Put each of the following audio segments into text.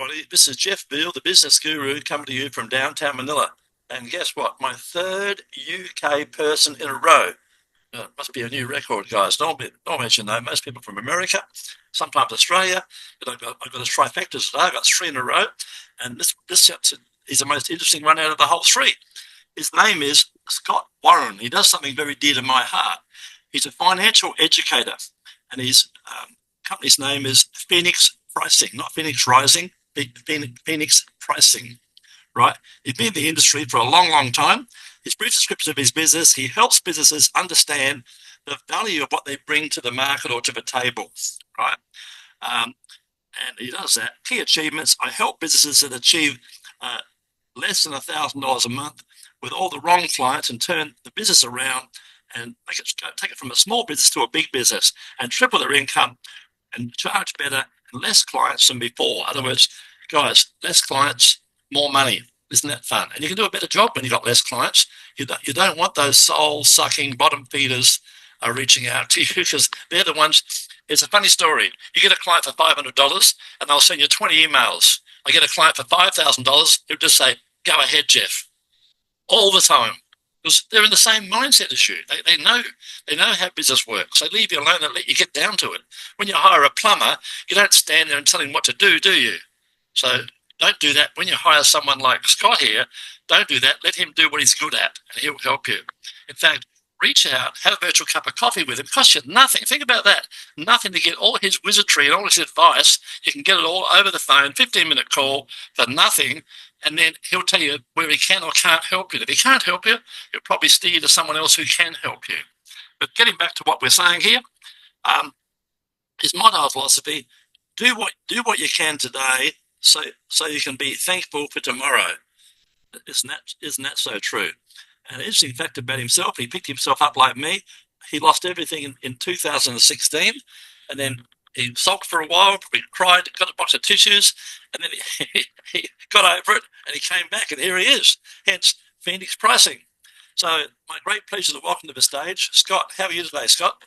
everybody. This is Jeff Veale, the business guru, coming to you from downtown Manila. And guess what? My third UK person in a row. It must be a new record, guys. Normally, as you know, most people from America, sometimes Australia. But I've got a trifecta today. I've got three in a row. And this is the most interesting one out of the whole three. His name is Scott Warren. He does something very dear to my heart. He's a financial educator, and his company's name is Phoenix Pricing, not Phoenix Rising, Phoenix Pricing, right? He's been in the industry for a long, long time. His brief description of his business, he helps businesses understand the value of what they bring to the market or to the table, right? And he does that. Key achievements, I help businesses that achieve less than $1,000 a month with all the wrong clients and turn the business around and take it from a small business to a big business and triple their income and charge better and less clients than before. In other words, guys, less clients, more money. Isn't that fun? And you can do a better job when you've got less clients. You don't want those soul-sucking bottom feeders reaching out to you, because they're the ones. It's a funny story. You get a client for $500 and they'll send you 20 emails. I get a client for $5,000 who'll just say, "Go ahead, Jeff," all the time. Because they're in the same mindset as you. They know how business works. They leave you alone and let you get down to it. When you hire a plumber, you don't stand there and tell him what to do you? So don't do that. When you hire someone like Scott here, don't do that. Let him do what he's good at, and he'll help you. In fact, reach out, have a virtual cup of coffee with him. It costs you nothing. Think about that. Nothing to get all his wizardry and all his advice. You can get it all over the phone, 15-minute call for nothing. And then he'll tell you where he can or can't help you. If he can't help you, he'll probably steer you to someone else who can help you. But getting back to what we're saying here, his motto philosophy: do what you can today, so you can be thankful for tomorrow. Isn't that so true? And an interesting fact about himself: he picked himself up like me. He lost everything in 2016, and then he sulked for a while, he cried, got a box of tissues, and then he got over it, and he came back, and here he is, hence Phoenix Pricing. So my great pleasure to welcome to the stage Scott. How are you today, Scott?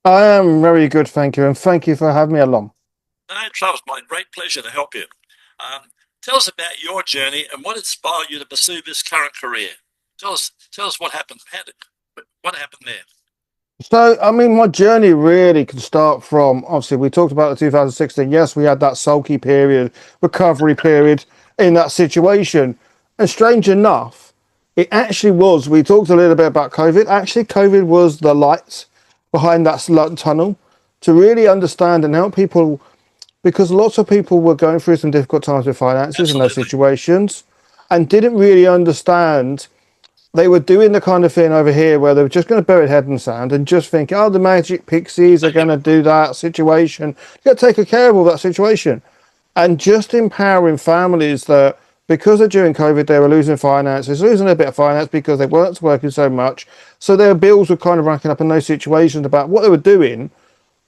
I am very good, thank you, and thank you for having me along. No trouble, my great pleasure to help you. Tell us about your journey and what inspired you to pursue this current career. Tell us what happened. What happened there? So, I mean, my journey really can start from, obviously, we talked about the 2016. Yes, we had that sulky period, recovery period in that situation. And strange enough, it actually was, we talked a little bit about COVID. Actually, COVID was the light behind that tunnel to really understand and help people, because lots of people were going through some difficult times with finances in those situations and didn't really understand. They were doing the kind of thing over here where they were just going to bury their head in the sand and just think, oh, the magic pixies are going to do that situation. You got to take care of all that situation. And just empowering families that, because of during COVID, they were losing finances, losing a bit of finance because they weren't working so much. So their bills were kind of racking up in those situations about what they were doing.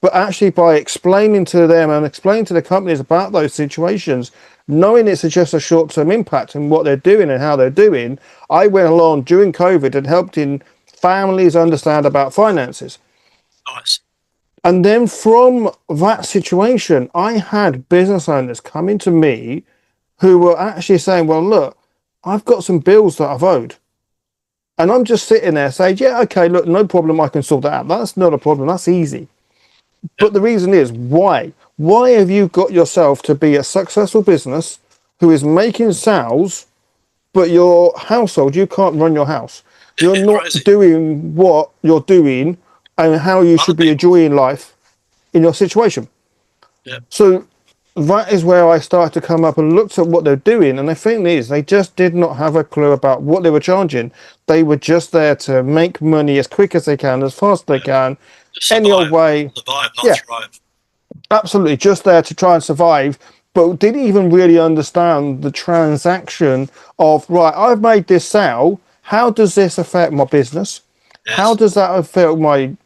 But actually, by explaining to them and explaining to the companies about those situations, knowing it's just a short-term impact and what they're doing and how they're doing, I went along during COVID and helped in families understand about finances. Nice. And then from that situation, I had business owners coming to me who were actually saying, well, look, I've got some bills that I've owed. And I'm just sitting there saying, yeah, okay, look, no problem, I can sort that out. That's not a problem, that's easy. But the reason is, why? Why have you got yourself to be a successful business who is making sales, but your household, you can't run your house. You're not doing what you're doing and how you should be enjoying life in your situation. Yeah. So that is where I started to come up and looked at what they're doing. And the thing is, they just did not have a clue about what they were charging. They were just there to make money as quick as they can, as fast as they can, any old way. Survive, not thrive. Absolutely, just there to try and survive, but didn't even really understand the transaction of, right, I've made this sale. How does this affect my business? Yes. How does that affect my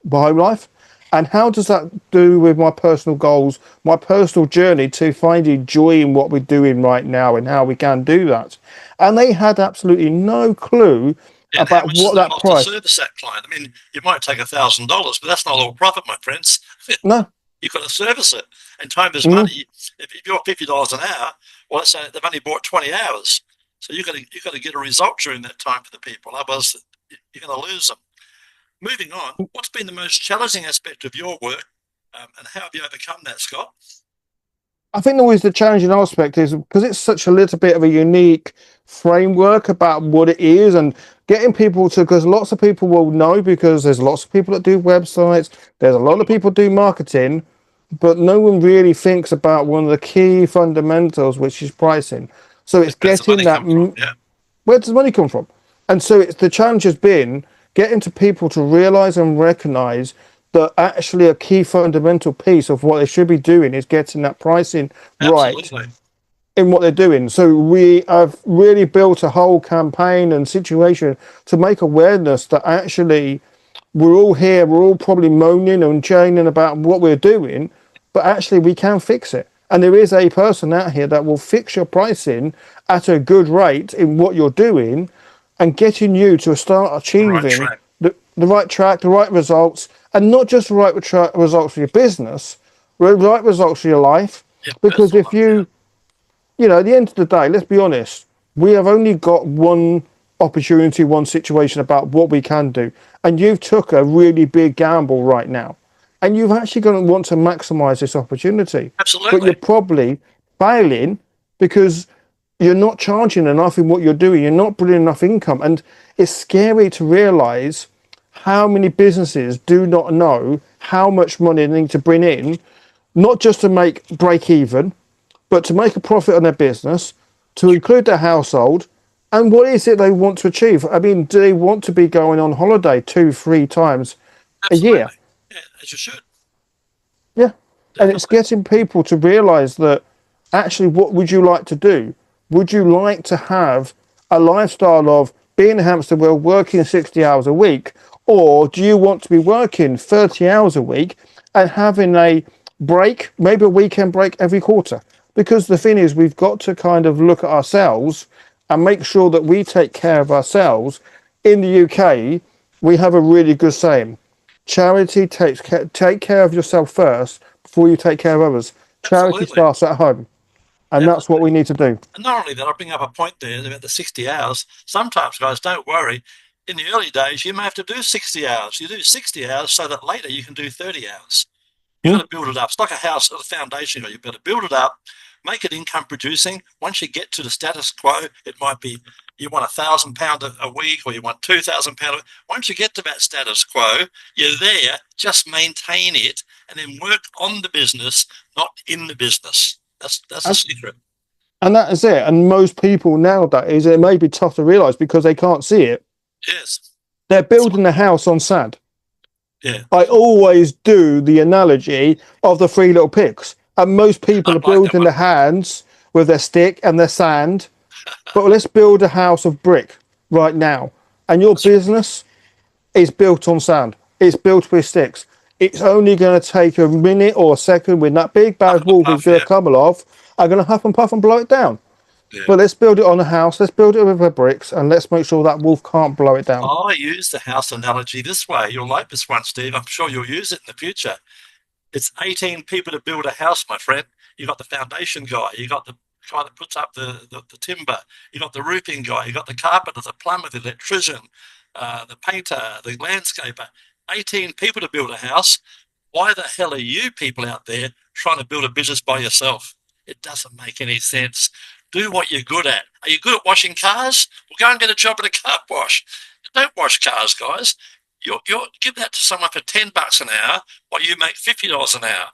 home life? And how does that do with my personal goals, my personal journey to finding joy in what we're doing right now and how we can do that? And they had absolutely no clue about what that price. To service that client. I mean, you might take $1,000, but that's not all profit, my friends. No. You've got to service it, and time is money. If you're $50 an hour, well, let's say they've only bought 20 hours. So you've got to get a result during that time for the people. Otherwise, you're going to lose them. Moving on, what's been the most challenging aspect of your work, and how have you overcome that, Scott? I think always the challenging aspect is because it's such a little bit of a unique framework about what it is, and getting people to, because lots of people will know, because there's lots of people that do websites, there's a lot of people do marketing, but no one really thinks about one of the key fundamentals, which is pricing. So it's getting that. Yeah. Where does the money come from? And so it's the challenge has been getting to people to realize and recognize that actually a key fundamental piece of what they should be doing is getting that pricing right in what they're doing. So we have really built a whole campaign and situation to make awareness that actually we're all here, we're all probably moaning and chaining about what we're doing, but actually we can fix it. And there is a person out here that will fix your pricing at a good rate in what you're doing and getting you to start achieving the right track, the right results, and not just the right results for your business, the right results for your life. Yeah, because if you, you know, at the end of the day, let's be honest, we have only got one opportunity, one situation about what we can do. And you've took a really big gamble right now. And you've actually going to want to maximize this opportunity. Absolutely. But you're probably failing because you're not charging enough in what you're doing. You're not bringing enough income. And it's scary to realize how many businesses do not know how much money they need to bring in, not just to break even, but to make a profit on their business, to include their household. And what is it they want to achieve? I mean, do they want to be going on holiday 2-3 times a year? Yeah, as you should. Yeah. Definitely. And it's getting people to realize that actually, what would you like to do? Would you like to have a lifestyle of being a hamster wheel, working 60 hours a week? Or do you want to be working 30 hours a week and having a break, maybe a weekend break every quarter? Because the thing is, we've got to kind of look at ourselves and make sure that we take care of ourselves. In the UK, we have a really good saying. Charity take care of yourself first before you take care of others. Charity starts at home. And that's what we need to do. And not only that, I'll bring up a point there about the 60 hours. Sometimes, guys, don't worry. In the early days, you may have to do 60 hours. You do 60 hours so that later you can do 30 hours. You've got to build it up. It's like a house, a foundation. You've got to build it up, make it income producing. Once you get to the status quo, it might be you want £1,000 a week or you want £2,000. Once you get to that status quo, you're there. Just maintain it and then work on the business, not in the business. That's the secret. And that is it. And most people nowadays, it may be tough to realise because they can't see it. Yes. They're building a house on sand. Yeah. I always do the analogy of the three little pigs. And most people are building their hands with their stick and their sand. But let's build a house of brick right now. And your business is built on sand. It's built with sticks. It's only going to take a minute or a second when that big bad wolf is going to come along. I'm going to huff and puff and blow it down. Yeah. But let's build it on a house. Let's build it with our bricks, and let's make sure that wolf can't blow it down. I use the house analogy this way. You'll like this one, Steve. I'm sure you'll use it in the future. It's 18 people to build a house, my friend. You got the foundation guy. You got the guy that puts up the timber. You got the roofing guy. You got the carpenter, the plumber, the electrician, the painter, the landscaper. 18 people to build a house. Why the hell are you people out there trying to build a business by yourself? It doesn't make any sense. Do what you're good at. Are you good at washing cars? Well, go and get a job at a car wash. Don't wash cars, guys. You'll give that to someone for $10 an hour while you make $50 an hour.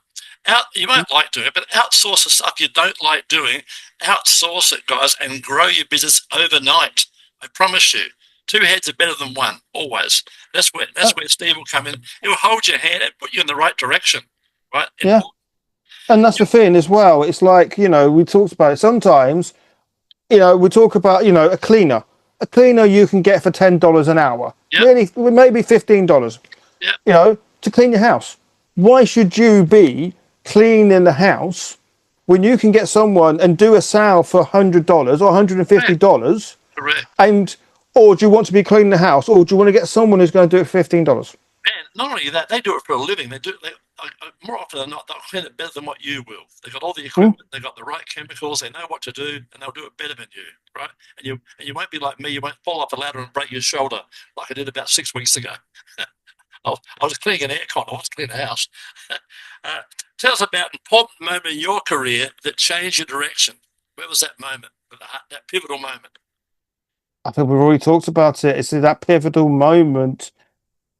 You might like doing it, but outsource the stuff you don't like doing. Outsource it, guys, and grow your business overnight. I promise you. 2 heads are better than one, always. That's where Steve will come in. He'll hold your hand and put you in the right direction, right? Yeah. And that's the thing as well. It's like, you know, we talked about it sometimes, you know, we talk about, you know, a cleaner. A cleaner you can get for $10 an hour. Yep. Really, maybe $15, yep, you know, to clean your house. Why should you be cleaning the house when you can get someone and do a sale for $100 or $150? Correct. And, or do you want to be cleaning the house, or do you want to get someone who's going to do it for $15? And not only that, they do it for a living. More often than not, they'll clean it better than what you will. They've got all the Mm. equipment, they've got the right chemicals, they know what to do, and they'll do it better than you, right? And you won't be like me. You won't fall off the ladder and break your shoulder like I did about 6 weeks ago. I was cleaning an aircon. I was cleaning a house. Tell us about an important moment in your career that changed your direction. Where was that moment? That pivotal moment? I think we've already talked about it. It's that pivotal moment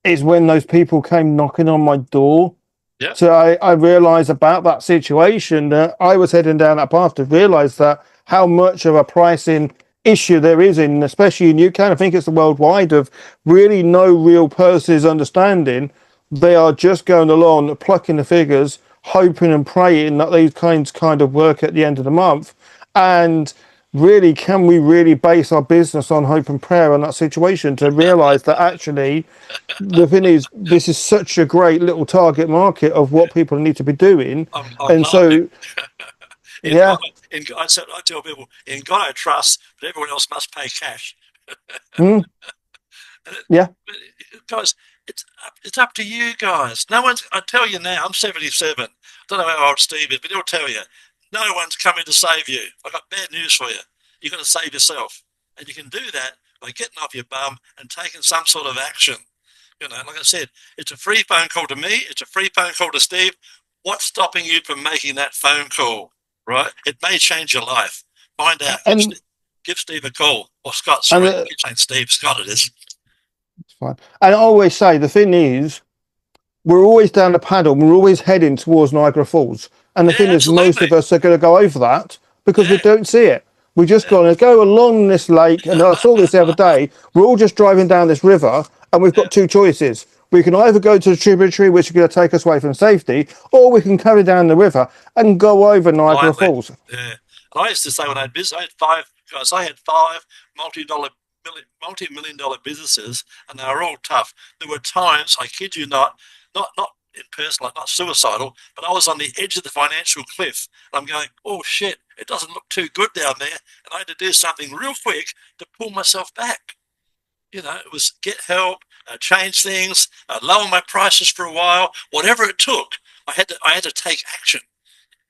is when those people came knocking on my door. Yeah. So I realized about that situation that I was heading down that path to realize that how much of a pricing issue there is in, especially in UK. I think it's the worldwide of really no real person is understanding. They are just going along, plucking the figures, hoping and praying that these kind of work at the end of the month. And really, can we really base our business on hope and prayer on that situation to realize that actually the thing is, this is such a great little target market of what people need to be doing. I'm And laughing. so, In yeah, God, I tell people, in God I trust, but everyone else must pay cash. mm, yeah, Guys, it's up to you guys. No one's. I tell you now, I'm 77. I don't know how old Steve is, but he'll tell you, no one's coming to save you. I got bad news for you. You've got to save yourself, and you can do that by getting off your bum and taking some sort of action. Like I said, it's a free phone call to me. It's a free phone call to Steve. What's stopping you from making that phone call? Right? It may change your life. Find out. and Give Steve a call. Or Scott, and sorry. I keep saying Steve. Scott it is. it's fine. And I always say the thing is, we're always down the paddle. We're always heading towards Niagara Falls. And the Yeah, thing is, most absolutely. of us are going to go over that because we Yeah. don't see it. We just Yeah. going to go along this lake. And I saw this the other day. We're all just driving down this river, and we've Yeah. got two choices. We can either go to the tributary, which is going to take us away from safety, or we can carry down the river and go over Niagara Blindly. Falls. Yeah. And I used to say when I had business, I had five guys. I had five multi-million dollar businesses, and they were all tough. There were times, I kid you not in person, like not suicidal, but I was on the edge of the financial cliff. And I'm going, oh shit, it doesn't look too good down there. And I had to do something real quick to pull myself back. It was get help, change things, lower my prices for a while, whatever it took. I had to take action.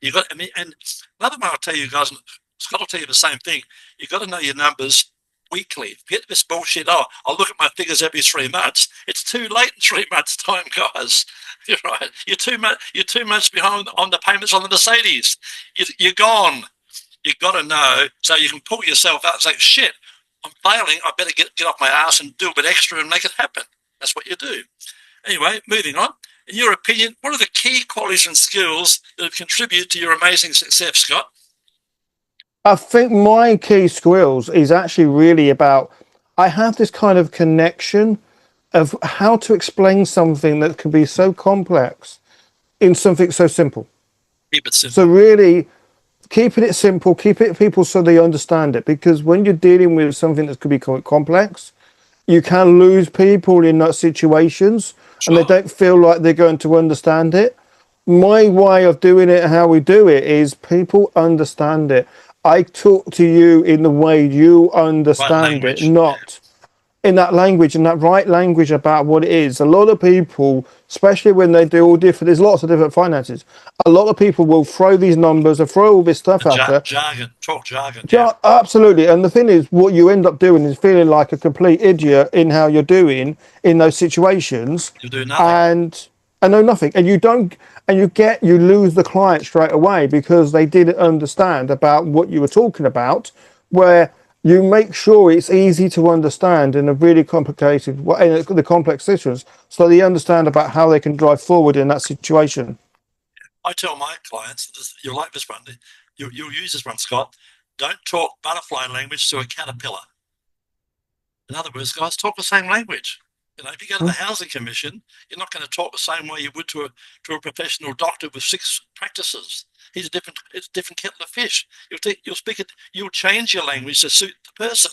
I mean, and another one I'll tell you guys, and Scott will tell you the same thing. You got to know your numbers weekly. Forget this bullshit. Oh, I'll look at my figures every 3 months. It's too late in 3 months' time, guys. You're right. You're 2 months behind on the payments on the Mercedes. You're gone. You got to know so you can pull yourself out and say, shit, I'm failing. I better get off my ass and do a bit extra and make it happen. That's what you do. Anyway, moving on. In your opinion, what are the key qualities and skills that have contributed to your amazing success, Scott? I think my key skills is actually really about I have this kind of connection of how to explain something that can be so complex in something so simple. Keep it So simple. really keeping it simple, keep it people so they understand it. Because when you're dealing with something that could be quite complex, you can lose people in those situations and they Sure. don't feel like they're going to understand it. My way of doing it, how we do it, is people understand it. I talk to you in the way you Right understand it, language. Yeah. not in that language, in that right language about what it is. A lot of people, especially when they do all different, there's lots of different finances. A lot of people will throw these numbers and throw all this stuff out there. Jargon. Talk jargon. Yeah. Yeah, absolutely. And the thing is, what you end up doing is feeling like a complete idiot in how you're doing in those situations, You do nothing. and I know nothing. And you don't, and you lose the client straight away because they didn't understand about what you were talking about. Where you make sure it's easy to understand in a really complicated way, in the complex situations, so they understand about how they can drive forward in that situation. I tell my clients, you'll like this one. You'll use this one, Scott. Don't talk butterfly language to a caterpillar. In other words, guys, talk the same language. If you go to the housing commission, you're not going to talk the same way you would to a professional doctor with 6 practices. It's a different kettle of fish. You'll speak it. You'll change your language to suit the person,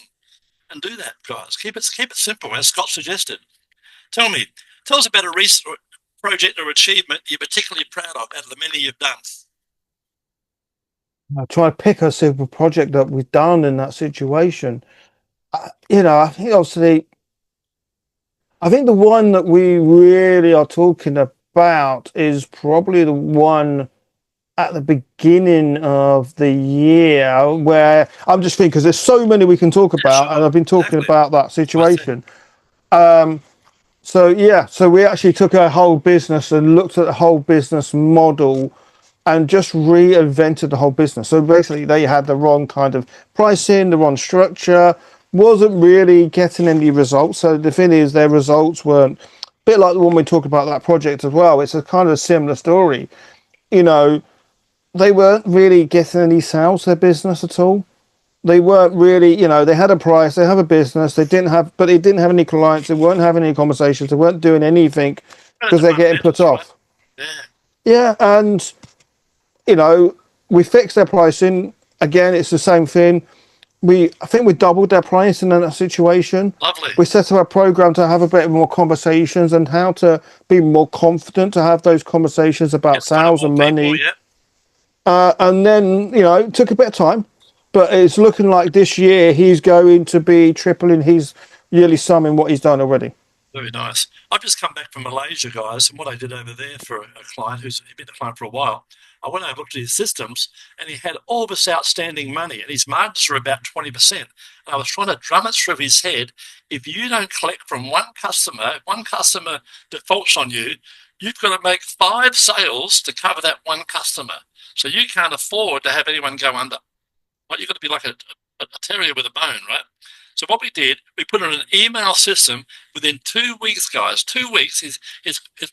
and do that, guys. Keep it simple, as Scott suggested. Tell us about a recent project or achievement you're particularly proud of out of the many you've done. I try to pick a simple project that we've done in that situation. I think obviously I think the one that we really are talking about is probably the one at the beginning of the year where I'm just thinking because there's so many we can talk Yeah, about, and sure. I've been talking Exactly. about that That's what I said. situation. So yeah, so we actually took our whole business and looked at the whole business model and just reinvented the whole business. So basically they had the wrong kind of pricing, the wrong structure, wasn't really getting any results. So the thing is their results weren't a bit like the one we talked about that project as well. It's a kind of similar story. You know, they weren't really getting any sales to their business at all. They weren't really, they had a price, they have a business, but they didn't have any clients, they weren't having any conversations, they weren't doing anything Well, because the they're getting put fundamentals, right? off. Yeah. Yeah, and you know, we fixed their pricing. Again, it's the same thing. I think we doubled their pricing in that situation. Lovely. We set up a program to have a bit more conversations and how to be more confident to have those conversations about Get in front of sales more and people. money. Yeah. And then, it took a bit of time, but it's looking like this year he's going to be tripling his yearly sum in what he's done already. Very nice. I've just come back from Malaysia, guys, and what I did over there for a client who's been a client for a while, I went over looked at his systems, and he had all this outstanding money, and his margins were about 20%. And I was trying to drum it through his head. If you don't collect from one customer defaults on you, you've got to make 5 sales to cover that one customer. So you can't afford to have anyone go under. Right? You've got to be like a terrier with a bone, right? So what we did, we put in an email system within 2 weeks, guys. 2 weeks, his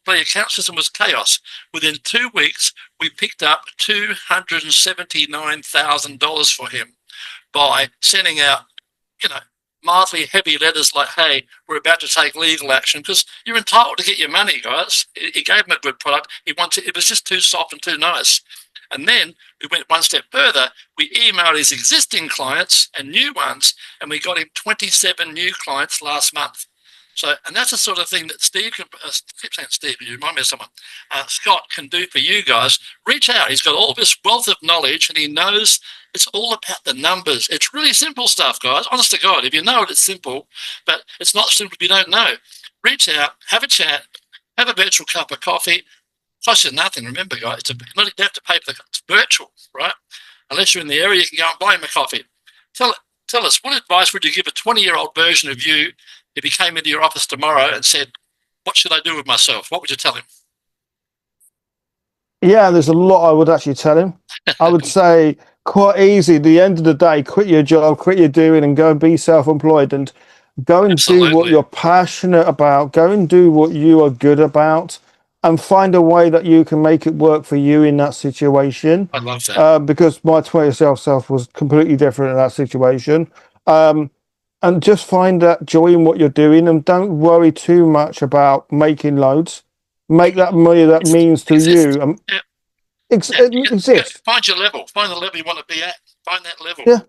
play account system was chaos. Within 2 weeks, we picked up $279,000 for him by sending out, you know, mildly heavy letters like, hey, we're about to take legal action, because you're entitled to get your money, guys. He gave him a good product. It was just too soft and too nice. And then we went one step further. We emailed his existing clients and new ones, and we got him 27 new clients last month. So, and that's the sort of thing that Steve can, keep saying Steve, you remind me of someone, Scott can do for you guys. Reach out. He's got all this wealth of knowledge, and he knows it's all about the numbers. It's really simple stuff, guys. Honest to God, if you know it, it's simple, but it's not simple if you don't know. Reach out, have a chat, have a virtual cup of coffee. Costs you nothing. Remember, guys, you don't have to pay for it's virtual, right? Unless you're in the area, you can go and buy him a coffee. Tell us, what advice would you give a 20-year-old version of you if he came into your office tomorrow and said, what should I do with myself? What would you tell him? Yeah, there's a lot I would actually tell him. I would say quite easy. At the end of the day, quit your job, quit your doing, and go and be self-employed and go and do what Absolutely. you're passionate about. Go and do what you are good about, and find a way that you can make it work for you in that situation. I love that. Because my 20 self was completely different in that situation. Um, and just find that joy in what you're doing, and don't worry too much about making loads. Make that money that means to Exist. you. Yeah. Yeah. It exists. Find your level. Find the level you want to be at. Find that level. Yeah,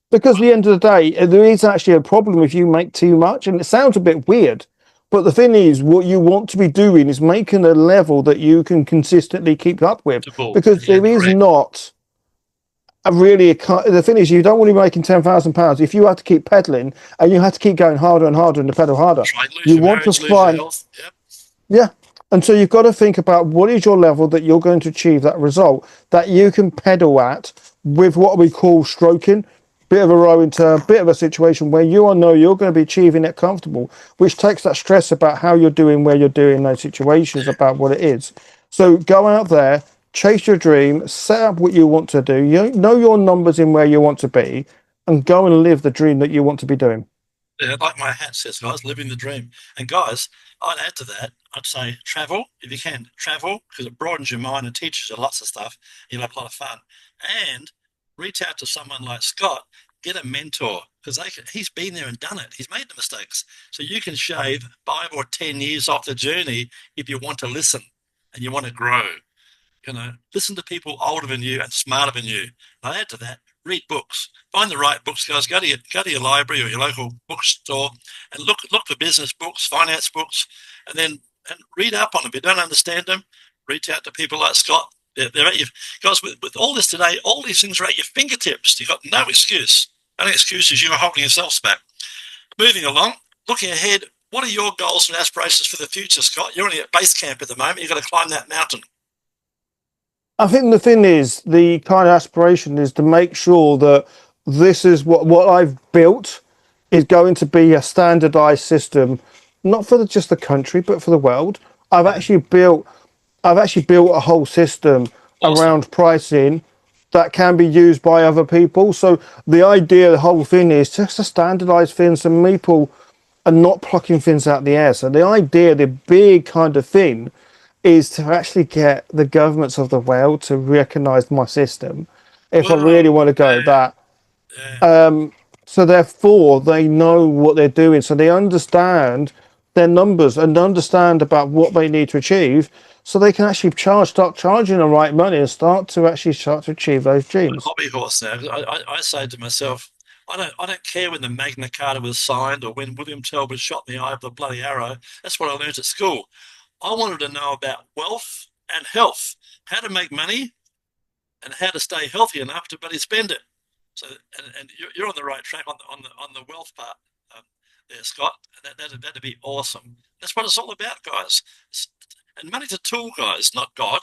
because at the end of the day, there is actually a problem if you make too much, and it sounds a bit weird. But the thing is, what you want to be doing is making a level that you can consistently keep up with, because Yeah, there is correct. not the thing is, you don't want to be making £10,000 if you have to keep pedaling and you have to keep going harder and harder and to pedal harder. Try lose You your want to marriage, lose your find, health. Yep. yeah. And so you've got to think about what is your level that you're going to achieve that result that you can pedal at with what we call stroking, bit of a rowing term, bit of a situation where know you're going to be achieving it comfortable, which takes that stress about how you're doing, where you're doing those situations about what it is. So go out there, chase your dream, set up what you want to do, you know your numbers in where you want to be, and go and live the dream that you want to be doing. Yeah, like my hat says, guys, living the dream. And guys, I'd add to that, I'd say travel, if you can, travel, because it broadens your mind and teaches you lots of stuff. You'll have a lot of fun. And reach out to someone like Scott, get a mentor, because he's been there and done it. He's made the mistakes. So you can shave 5 or 10 years off the journey if you want to listen and you want to grow. Listen to people older than you and smarter than you. And I add to that, read books. Find the right books, guys. Go to your library or your local bookstore and look for business books, finance books, and read up on them. If you don't understand them, reach out to people like Scott. They're at your guys with all this today. All these things are at your fingertips. You've got no excuse. Only excuse is you are holding yourselves back. Moving along, looking ahead. What are your goals and aspirations for the future, Scott? You're only at base camp at the moment. You've got to climb that mountain. I think the thing is, the kind of aspiration is to make sure that this is what I've built is going to be a standardized system, not for just the country, but for the world. I've actually built a whole system Awesome. around pricing that can be used by other people. So the idea, the whole thing is just to standardize things and people are not plucking things out of the air. So the idea, the big kind of thing is to actually get the governments of the world to recognize my system if I really Whoa, want to go yeah, that. yeah. So therefore they know what they're doing. So they understand their numbers and understand about what they need to achieve so they can actually start charging the right money and start to achieve those dreams. Hobby horse now. I say to myself, I don't care when the Magna Carta was signed or when William Tell was shot in the eye of the bloody arrow. That's what I learned at school. I wanted to know about wealth and health, how to make money and how to stay healthy enough to bloody spend it. So, and you're on the right track on the wealth part there, Scott. That'd be awesome. That's what it's all about, guys. And money's a tool, guys, not God.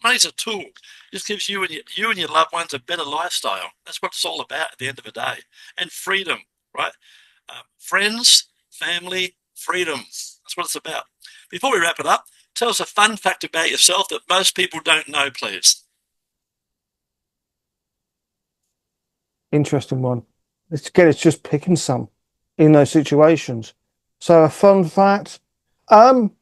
Money's a tool. It just gives you and your loved ones a better lifestyle. That's what it's all about at the end of the day. And freedom, right? Friends, family, freedom. That's what it's about. Before we wrap it up, tell us a fun fact about yourself that most people don't know, please. Interesting one. It's just picking some in those situations. So a fun fact. Um,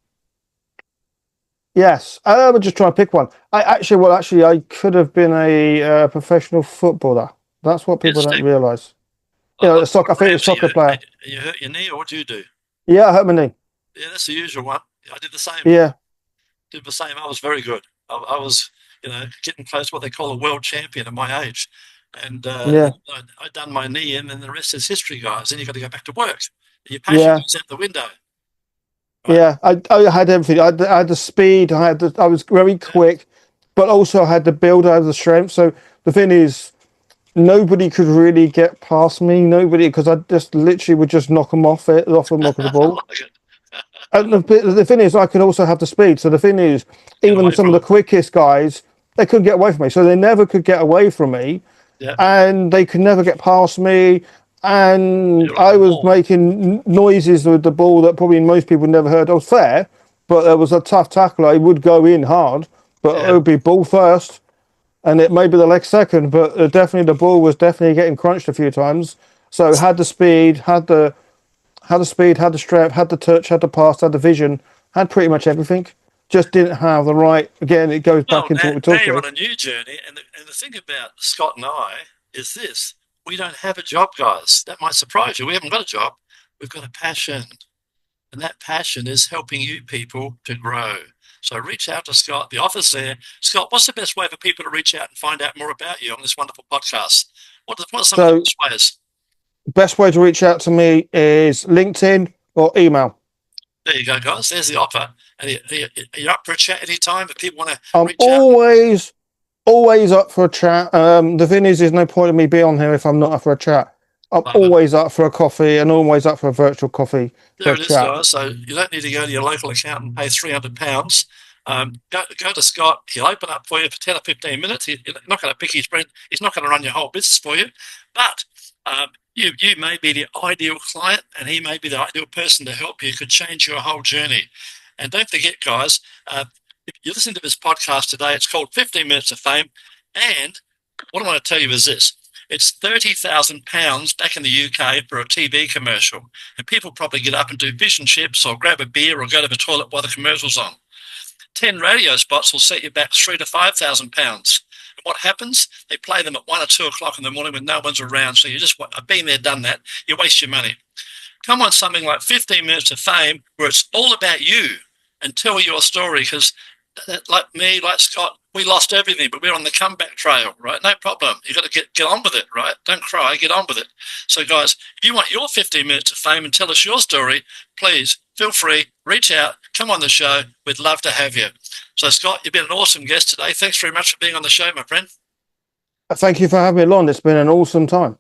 yes. I'll just try and pick one. I could have been a professional footballer. That's what people don't Interesting. realise. You know, What I think a happened to soccer you? player. You hurt your knee, or what do you do? Yeah, I hurt my knee. Yeah, that's the usual one. I did the same. Yeah, Did the same. I was very good. I was, getting close to what they call a world champion at my age. And yeah, I done my knee in, and the rest is history, guys. Then you've got to go back to work. Your passion yeah, goes out the window, right? yeah. I had everything. I had the speed. I was very Yeah. quick, but also I had the build. I had the strength. So the thing is, nobody could really get past me. Nobody, because I just literally would just knock them off them off of the I ball. like it. And the thing is, I could also have the speed. So the thing is, Get even away some of from the them. quickest guys, they couldn't get away from me. So they never could get away from me, Yeah. and they could never get past me. And You're like I a was wall. making noises with the ball that probably most people never heard. I was fair, but there was a tough tackle. I would go in hard, but it Yeah. would be ball first, and it may be the leg second. But definitely the ball was definitely getting crunched a few times. So had the speed, had the speed, had the strength, had the touch, had the pass, had the vision, had pretty much everything. Just didn't have the right. Again, it goes Well, back into what we now talked you're about. on a new journey, and the thing about Scott and I is this: we don't have a job, guys. That might surprise you. We haven't got a job. We've got a passion, and that passion is helping you people to grow. So reach out to Scott. The offer's there. Scott, what's the best way for people to reach out and find out more about you on this wonderful podcast? What are some of the So best ways? best way to reach out to me is LinkedIn or email. There you go, guys. There's the offer. And you're up for a chat anytime if people want to I'm reach out. always up for a chat. The thing is, there's no point in me being on here if I'm not up for a chat. I'm Love it. always up for a coffee and always up for a virtual coffee for There a it is, chat. guys. So you don't need to go to your local accountant and pay £300. Go to Scott. He'll open up for you for 10 or 15 minutes. You're not going to pick his brain. He's not going to run your whole business for you. But you may be the ideal client, and he may be the ideal person to help you. Could change your whole journey. And don't forget, guys, if you listen to this podcast today, it's called 15 Minutes of Fame. And what I want to tell you is this. It's £30,000 back in the UK for a TV commercial. And people probably get up and do fish and chips or grab a beer or go to the toilet while the commercial's on. 10 radio spots will set you back £3,000 to £5,000. And what happens? They play them at 1 or 2 o'clock in the morning when no one's around. So you just, I've been there, done that. You waste your money. Come on, something like 15 Minutes of Fame where it's all about you and tell your story, because like me, like Scott, we lost everything, but we're on the comeback trail, right? No problem. You've got to get on with it, right? Don't cry, get on with it. So, guys, if you want your 15 minutes of fame and tell us your story, please feel free, reach out, come on the show. We'd love to have you. So, Scott, you've been an awesome guest today. Thanks very much for being on the show, my friend. Thank you for having me on. It's been an awesome time.